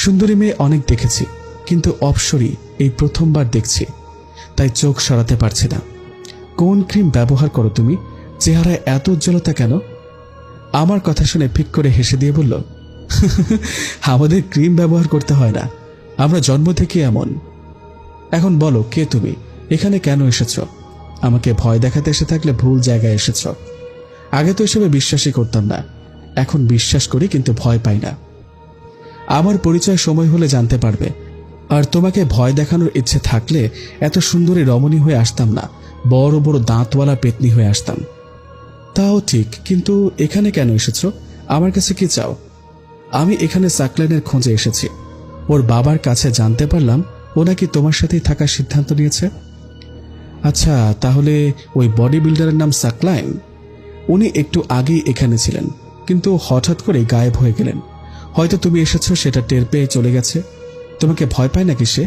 সুন্দরী মেয়ে অনেক দেখেছি, কিন্তু অপসরী এই প্রথমবার দেখছি, তাই চোখ সরাতে পারছি না। কোন ক্রিম ব্যবহার করো তুমি? চেহারায় এত উজ্জ্বলতা কেন? আমার কথা শুনে ফিক করে হেসে দিয়ে বলল, আমাদের ক্রিম ব্যবহার করতে হয় না, আমরা জন্ম থেকে এমন। এখন বলো, কে তুমি? এখানে কেন এসেছ? আমাকে ভয় দেখাতে এসে থাকলে ভুল জায়গায় এসেছ। আগে তো এসবে বিশ্বাসই করতাম না, এখন বিশ্বাস করি, কিন্তু ভয় পাই না। আমার পরিচয় সময় হলে জানতে পারবে। আর তোমাকে ভয় দেখানোর ইচ্ছে থাকলে এত সুন্দরী রমণী হয়ে আসতাম না, বড় বড় দাঁতওয়ালা পেতনি হয়ে আসতাম। তাও ঠিক, কিন্তু এখানে কেন এসেছ? আমার কাছে কি চাও? আমি এখানে সাকলাইনের খোঁজে এসেছি। ওর বাবার কাছে জানতে পারলাম ও নাকি তোমার সাথেই থাকার সিদ্ধান্ত নিয়েছে। আচ্ছা, তাহলে ওই বডি বিল্ডারের নাম সাকলাইন? উনি একটু আগেই এখানে ছিলেন, কিন্তু হঠাৎ করে গায়েব হয়ে গেলেন। হয়তো তুমি এসেছো সেটা টের পেয়ে চলে গেছে। তোমাকে ভয় পায় নাকি সে?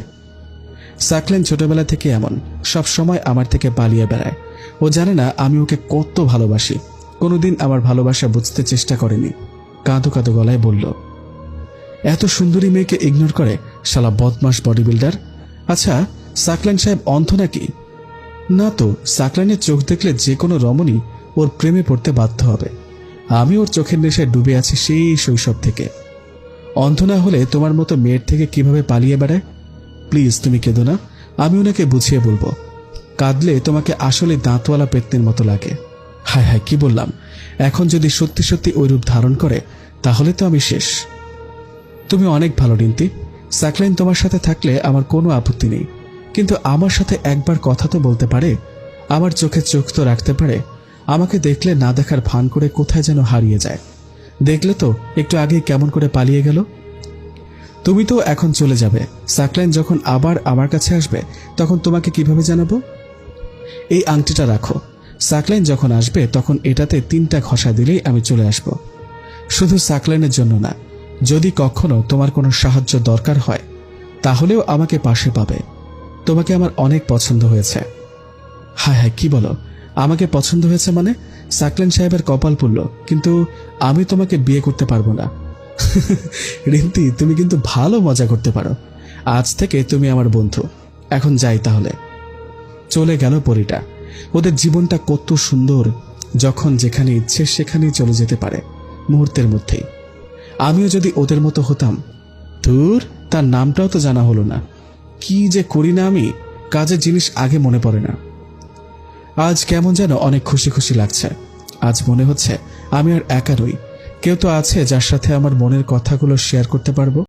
সাকলাইন ছোটবেলা থেকে এমন, সব সময় আমার থেকে পালিয়ে বেড়ায়। ও জানে না আমি ওকে কত ভালোবাসি। কোনোদিন আমার ভালোবাসা বুঝতে চেষ্টা করেনি। কাঁদো কাঁদো গলায় বলল। এত সুন্দরী মেয়েকে ইগনোর করে শালা বদমাস বডি বিল্ডার। আচ্ছা, সাকলাইন সাহেব অন্ধ নাকি? না তো, সাকলাইনের চোখ দেখলে যে কোনো রমণী ওর প্রেমে পড়তে বাধ্য হবে। আমি ওর চোখের নেশায় ডুবে আছি সেই শৈশব থেকে। অন্ধ না হলে তোমার মতো মেয়ের থেকে কিভাবে পালিয়ে বেড়ায়? প্লিজ তুমি কেঁদো না, আমি ওনাকে বুঝিয়ে বলবো। কাঁদলে তোমাকে আসলে দাঁতওয়ালা পেতনির মতো লাগে। হায় হায়, কি বললাম! এখন যদি সত্যি সত্যি ওই রূপ ধারণ করে তাহলে তো আমি শেষ। তুমি অনেক ভালো রিন্তি। সাকলাইন তোমার সাথে থাকলে আমার কোনো আপত্তি নেই, কিন্তু আমার সাথে একবার কথা তো বলতে পারে, আমার চোখে চোখ তো রাখতে পারে। আমাকে দেখলে না দেখার ভান করে কোথায় যেন হারিয়ে যায়। দেখলে তো একটু আগে কেমন করে পালিয়ে গেল। তুমি তো এখন চলে যাবে, সাকলাইন যখন আবার আমার কাছে আসবে তখন তোমাকে কিভাবে জানাবো? এই আংটিটা রাখো, সাকলাইন যখন আসবে তখন এটাতে 3টা ঘষা দিলেই আমি চলে আসব। শুধু সাকলাইনের জন্য না, যদি কখনো তোমার কোনো সাহায্য দরকার হয় তাহলেও আমাকে পাশে পাবে। তোমাকে আমার অনেক পছন্দ হয়েছে। হায় হায়, কি বলো? আমাকে পছন্দ হয়েছে মানে? সাকলাইন সাহেবের কপাল পুড়ল, কিন্তু আমি তোমাকে বিয়ে করতে পারবো না। রিন্তি, তুমি কিন্তু ভালো মজা করতে পারো। আজ থেকে তুমি আমার বন্ধু। এখন যাই তাহলে। চলে গেল পরীটা। ওদের জীবনটা কত সুন্দর, যখন যেখানে ইচ্ছে সেখানেই চলে যেতে পারে মুহূর্তের মধ্যেই। আমিও যদি ওদের মতো হতাম। ধুর, তার নামটাও তো জানা হলো না। কি যে করি না আমি, কাজের জিনিস আগে মনে পড়ে না। আজ কেমন যেন অনেক খুশি খুশি লাগছে। আজ মনে হচ্ছে আমি আর একা নই, কেউ তো আছে যার সাথে আমার মনের কথাগুলো শেয়ার করতে পারবো।